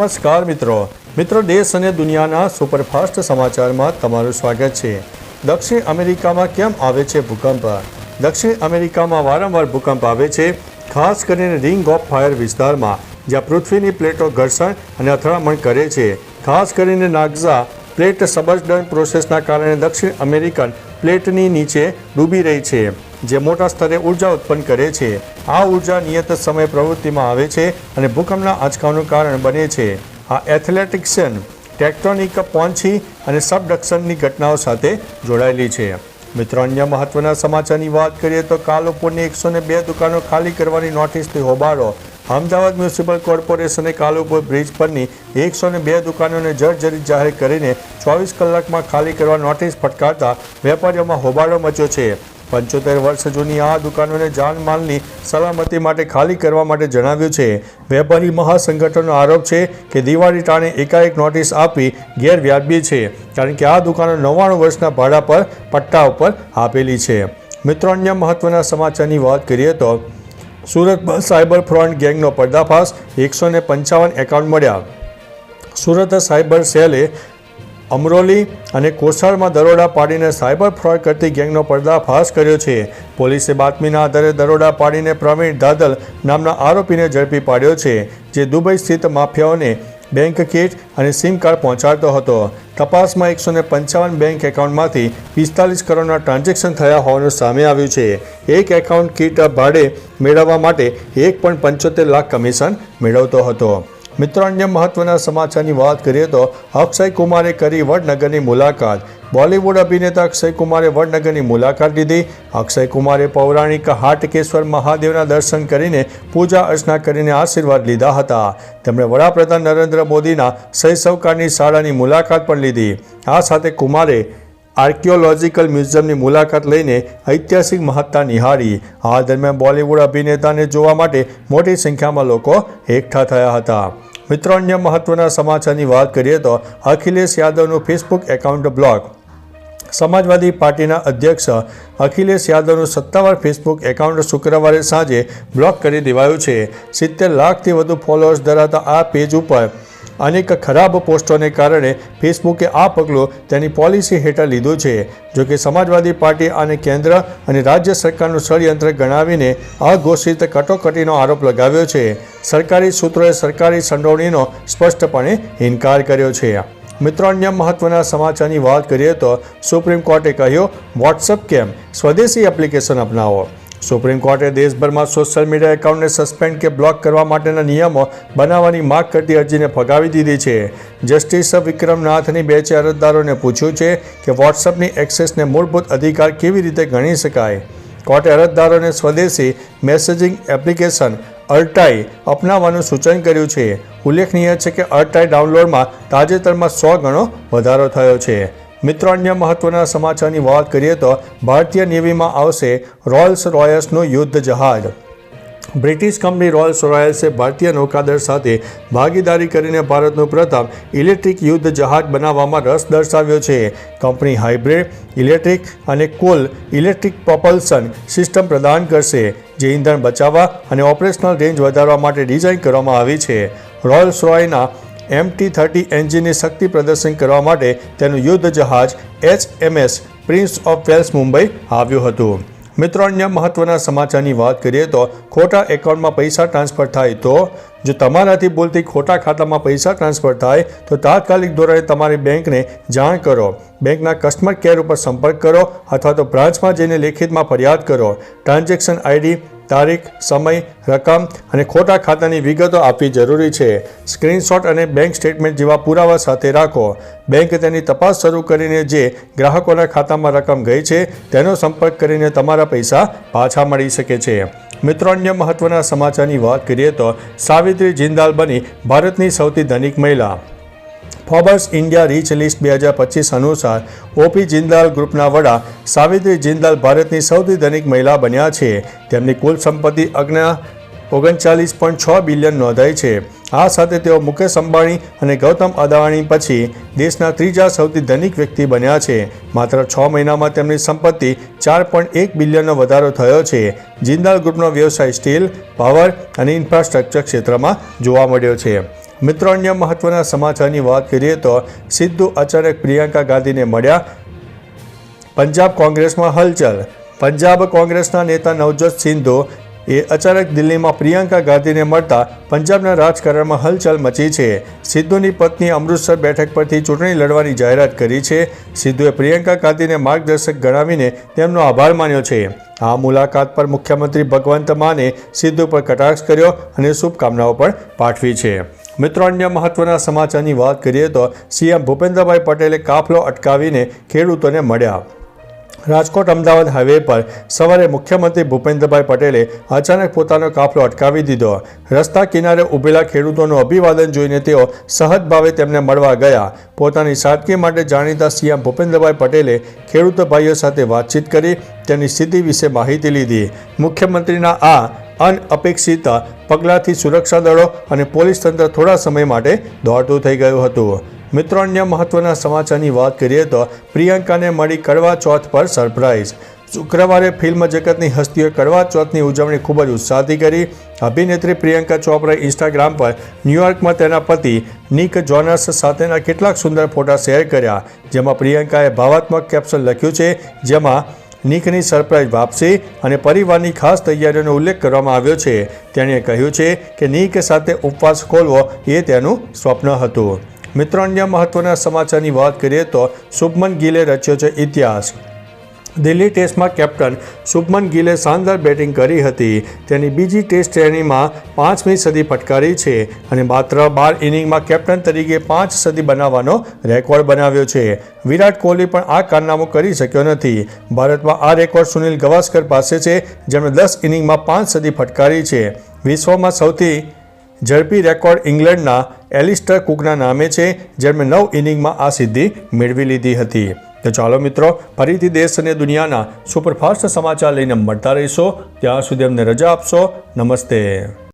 નમસ્કાર મિત્રો દેશ અને દુનિયાના સુપરફાસ્ટ સમાચારમાં તમારું સ્વાગત છે। દક્ષિણ અમેરિકામાં કેમ આવે છે ભૂકંપ? દક્ષિણ અમેરિકામાં વારંવાર ભૂકંપ આવે છે, ખાસ કરીને રિંગ ઓફ ફાયર વિસ્તારમાં, જ્યાં પૃથ્વીની પ્લેટો ઘર્ષણ અને અથડામણ કરે છે। ખાસ કરીને નાગ્ઝા પ્લેટ સબમર્જન પ્રોસેસના કારણે દક્ષિણ અમેરિકન પ્લેટની નીચે ડૂબી રહી છે, જે મોટા સ્તરે ઉર્જા ઉત્પન્ન કરે છે। આ ઉર્જા નિયત સમય પ્રવૃત્તિમાં આવે છે અને ભૂકંપના આંચકાનું કારણ બને છે। આ એથલેટિક્સન ટેક્ટોનિક પહોંચી અને સબડક્શનની ઘટનાઓ સાથે જોડાયેલી છે। મિત્રો, અન્ય મહત્વના સમાચારની વાત કરીએ તો કાલુપુરની 102 દુકાનો ખાલી કરવાની નોટિસથી હોબાળો। અમદાવાદ મ્યુનિસિપલ કોર્પોરેશને કાલુપુર બ્રિજ પરની 102 દુકાનોને જર્જરિત જાહેર કરીને 24 કલાકમાં ખાલી કરવા નોટિસ ફટકારતા વેપારીઓમાં હોબાળો મચ્યો છે। 75 વર્ષ જૂની આ દુકાનોને જાનમાલની સલામતી માટે ખાલી કરવા માટે જણાવ્યું છે। વેપારી મહાસંગઠનનો આરોપ છે કે દિવાળી ટાણે એકાએક નોટિસ આપી ગેરવ્યાજબી છે, કારણ કે આ દુકાનો 99 વર્ષના ભાડા પર પટ્ટા ઉપર આપેલી છે। મિત્રો, અન્ય મહત્વના સમાચારની વાત કરીએ તો સુરતમાં સાયબર ફ્રોડ ગેંગનો પર્દાફાશ, 155 એકાઉન્ટ મળ્યા। સુરત સાયબર સેલે અમરોલી અને કોસાળમાં દરોડા પાડીને સાયબર ફ્રોડ કરતી ગેંગનો પર્દાફાશ કર્યો છે। પોલીસે બાતમીના આધારે દરોડા પાડીને પ્રવીણ દાદલ નામના આરોપીને ઝડપી પાડ્યો છે, જે દુબઈ સ્થિત માફિયાઓને બેંક કીટ અને સિમ કાર્ડ પહોંચાડતો હતો। તપાસમાં 155 બેંક એકાઉન્ટમાંથી 45 કરોડના ટ્રાન્ઝેક્શન થયા હોવાનું સામે આવ્યું છે। એક એકાઉન્ટ કીટ ભાડે મેળવવા માટે 1.75 લાખ કમિશન મેળવતો હતો। મિત્રો, અન્ય મહત્વના સમાચારની વાત કરીએ તો અક્ષય કુમારે કરી વડનગરની મુલાકાત। બોલિવૂડ અભિનેતા અક્ષય કુમારે વડનગરની મુલાકાત લીધી। અક્ષય કુમારે પૌરાણિક હાટકેશ્વર મહાદેવના દર્શન કરીને પૂજા અર્ચના કરીને આશીર્વાદ લીધા હતા। તેમણે વડાપ્રધાન નરેન્દ્ર મોદીના શૈશવકાળની શાળાની મુલાકાત પણ લીધી। આ સાથે કુમારે આર્કિયોલોજીકલ મ્યુઝિયમની મુલાકાત લઈને ઐતિહાસિક મહત્તા નિહાળી। આ દરમિયાન બોલિવૂડ અભિનેતાને જોવા માટે મોટી સંખ્યામાં લોકો એકઠા થયા હતા। મિત્રો, અન્ય મહત્વના સમાચારની વાત કરીએ તો અખિલેશ યાદવનું ફેસબુક એકાઉન્ટ બ્લોક। સમાજવાદી પાર્ટીના અધ્યક્ષ અખિલેશ યાદવનું સત્તાવાર ફેસબુક એકાઉન્ટ શુક્રવારે સાંજે બ્લોક કરી દેવાયું છે। 70 લાખથી વધુ ફોલોઅર્સ ધરાવતા આ પેજ ઉપર અનેક ખરાબ પોસ્ટોને કારણે ફેસબુકે આ પગલું તેની પોલિસી હેઠળ લીધું છે। જોકે સમાજવાદી પાર્ટી આને કેન્દ્ર અને રાજ્ય સરકારનું ષડયંત્ર ગણાવીને અઘોષિત કટોકટીનો આરોપ લગાવ્યો છે। સરકારી સૂત્રોએ સરકારી સંડોવણીનો સ્પષ્ટપણે ઇનકાર કર્યો છે। મિત્રો, અન્ય મહત્વના સમાચારની વાત કરીએ તો સુપ્રીમ કોર્ટે કહ્યું, વોટ્સઅપ કેમ સ્વદેશી એપ્લિકેશન અપનાવો। સુપ્રીમ કોર્ટે દેશભરમાં સોશિયલ મીડિયા એકાઉન્ટને સસ્પેન્ડ કે બ્લોક કરવા માટેના નિયમો બનાવવાની માગ કરતી અરજીને ફગાવી દીધી છે। જસ્ટિસ વિક્રમનાથની બેન્ચે અરજદારોને પૂછ્યું છે કે વોટ્સઅપની એક્સેસને મૂળભૂત અધિકાર કેવી રીતે ગણી શકાય। કોર્ટે અરજદારોને સ્વદેશી મેસેજિંગ એપ્લિકેશન અર્ટાઈ અપનાવવાનું સૂચન કર્યું છે। ઉલ્લેખનીય છે કે અર્ટાઈ ડાઉનલોડમાં તાજેતરમાં 100 ગણો વધારો થયો છે। મિત્રો, અન્ય મહત્વના સમાચારની વાત કરીએ તો ભારતીય નેવીમાં આવશે રોલ્સ રોયસનું યુદ્ધ જહાજ। બ્રિટિશ કંપની રોલ્સ રોયસે ભારતીય નૌકાદળ સાથે ભાગીદારી કરીને ભારતનું પ્રથમ ઇલેક્ટ્રિક યુદ્ધ જહાજ બનાવવામાં રસ દર્શાવ્યો છે। કંપની હાઇબ્રિડ, ઇલેક્ટ્રિક અને કુલ ઇલેક્ટ્રિક પ્રોપલ્શન સિસ્ટમ પ્રદાન કરશે, જે ઇંધણ બચાવવા અને ઓપરેશનલ રેન્જ વધારવા માટે ડિઝાઇન કરવામાં આવી છે। રોલ્સ રોયના MT-30 એન્જિનની શક્તિ પ્રદર્શન કરવા માટે તેનું યુદ્ધ જહાજ HMS Prince of Wales Mumbai આવ્યું હતું। મિત્રો, અન્ય મહત્વના સમાચારની વાત કરીએ તો ખોટા એકાઉન્ટમાં પૈસા ટ્રાન્સફર થાય તો જો તમારાથી ભૂલથી ખોટા ખાતામાં પૈસા ટ્રાન્સફર થાય તો તાત્કાલિક ધોરણે તમારી બેંકને જાણ કરો। બેંકના કસ્ટમર કેર ઉપર સંપર્ક કરો અથવા તો બ્રાન્ચમાં જઈને લેખિતમાં ફરિયાદ કરો। ટ્રાન્ઝેક્શન આઈડી, તારીખ, સમય, રકમ અને ખોટા ખાતાની વિગતો આપવી જરૂરી છે। સ્ક્રીનશોટ અને બેંક સ્ટેટમેન્ટ જેવા પુરાવા સાથે રાખો। બેંક તેની તપાસ શરૂ કરીને જે ગ્રાહકોના ખાતામાં રકમ ગઈ છે તેનો સંપર્ક કરીને તમારા પૈસા પાછા મળી શકે છે। મિત્રો, અન્ય મહત્વના સમાચારની વાત કરીએ તો સાવિત્રી જિંદાલ બની ભારતની સૌથી ધનિક મહિલા। ફોર્બ્સ ઇન્ડિયા રીચ લિસ્ટ 2025 અનુસાર ઓપી જિંદાલ ગ્રુપના વડા સાવિત્રી જિંદાલ ભારતની સૌથી ધનિક મહિલા બન્યા છે। તેમની કુલ સંપત્તિ 39.6 બિલિયન નોંધાઈ છે। આ સાથે તેઓ મુકેશ અંબાણી અને ગૌતમ અદાણી પછી દેશના ત્રીજા સૌથી ધનિક વ્યક્તિ બન્યા છે। માત્ર 6 મહિનામાં તેમની સંપત્તિ 4.1 બિલિયનનો વધારો થયો છે। જિંદાલ ગ્રુપનો વ્યવસાય સ્ટીલ, પાવર અને ઇન્ફ્રાસ્ટ્રક્ચર ક્ષેત્રમાં જોવા મળ્યો છે। મિત્રો, અન્ય મહત્વના સમાચારની વાત કરીએ તો સિદ્ધુ અચાનક પ્રિયંકા ગાંધીને મળ્યા. પંજાબ કોંગ્રેસમાં હલચલ. પંજાબ કોંગ્રેસના નેતા નવજોત સિદ્ધુ એ અચાનક દિલ્હીમાં પ્રિયંકા ગાંધીને મળતા પંજાબના રાજકારણમાં હલચલ મચી છે. સિદ્ધુની પત્ની અમૃતસર બેઠક પરથી ચૂંટણી લડવાની જાહેરાત કરી છે. સિદ્ધુએ પ્રિયંકા ગાંધીને માર્ગદર્શક ગણાવીને તેમનો આભાર માન્યો છે. આ મુલાકાત પર મુખ્યમંત્રી ભગવંત માને સિદ્ધુ પર કટાક્ષ કર્યો અને શુભકામનાઓ પણ પાઠવી છે. મિત્રો, અન્ય મહત્વના સમાચારની વાત કરીએ તો સીએમ ભૂપેન્દ્રભાઈ પટેલે કાફલો અટકાવીને ખેડૂતોને મળ્યા. રાજકોટ અમદાવાદ હાઈવે પર સવારે મુખ્યમંત્રી ભૂપેન્દ્રભાઈ પટેલે અચાનક પોતાનો કાફલો અટકાવી દીધો. રસ્તા કિનારે ઊભેલા ખેડૂતોનું અભિવાદન જોઈને તેઓ સહજ ભાવે તેમને મળવા ગયા. પોતાની સાદગી માટે જાણીતા સીએમ ભૂપેન્દ્રભાઈ પટેલે ખેડૂત ભાઈઓ સાથે વાતચીત કરી તેની સ્થિતિ વિશે માહિતી લીધી. મુખ્યમંત્રીના આ અનઅપેક્ષિત પગલાંથી સુરક્ષા દળો અને પોલીસ તંત્ર થોડા સમય માટે દોડતું થઈ ગયું હતું. મિત્રો, અન્ય મહત્વના સમાચારની વાત કરીએ તો પ્રિયંકાને મળી કરવા ચોથ પર સરપ્રાઇઝ. શુક્રવારે ફિલ્મ જગતની હસ્તીઓએ કરવા ચોથની ઉજવણી ખૂબ જ ઉત્સાહથી કરી. અભિનેત્રી પ્રિયંકા ચોપરાએ ઇન્સ્ટાગ્રામ પર ન્યૂયોર્કમાં તેના પતિ નિક જોનાસ સાથેના કેટલાક સુંદર ફોટા શેર કર્યા. જેમાં પ્રિયંકાએ ભાવાત્મક કેપ્શન લખ્યું છે, જેમાં નિકની સરપ્રાઇઝ વાપસી અને પરિવારની ખાસ તૈયારીઓનો ઉલ્લેખ કરવામાં આવ્યો છે. તેણે કહ્યું છે કે નિક સાથે ઉપવાસ ખોલવો એ તેનું સ્વપ્ન હતું. મિત્રો, અન્ય મહત્વના સમાચારની વાત કરીએ તો શુભમન ગિલે રચ્યો છે ઇતિહાસ. દિલ્હી ટેસ્ટમાં કેપ્ટન શુભમન ગિલે શાનદાર બેટિંગ કરી હતી. તેની બીજી ટેસ્ટ શ્રેણીમાં 5મી સદી ફટકારી છે અને માત્ર 12 ઇનિંગમાં કેપ્ટન તરીકે 5 સદી બનાવવાનો રેકોર્ડ બનાવ્યો છે. વિરાટ કોહલી પણ આ કારનામું કરી શક્યો નથી. ભારતમાં આ રેકોર્ડ સુનિલ ગવાસ્કર પાસે છે, જેમણે 10 ઇનિંગમાં 5 સદી ફટકારી છે. વિશ્વમાં સૌથી ઝડપી રેકોર્ડ ઇંગ્લેન્ડના એલિસ્ટર કુકના નામે છે, જેમણે 9 ઇનિંગમાં આ સિદ્ધિ મેળવી લીધી હતી. તો ચાલો મિત્રો, ફરીથી દેશ અને દુનિયાના સુપરફાસ્ટ સમાચાર લઈને મળતા રહીશો. ત્યાં સુધી અમને રજા આપશો. નમસ્તે.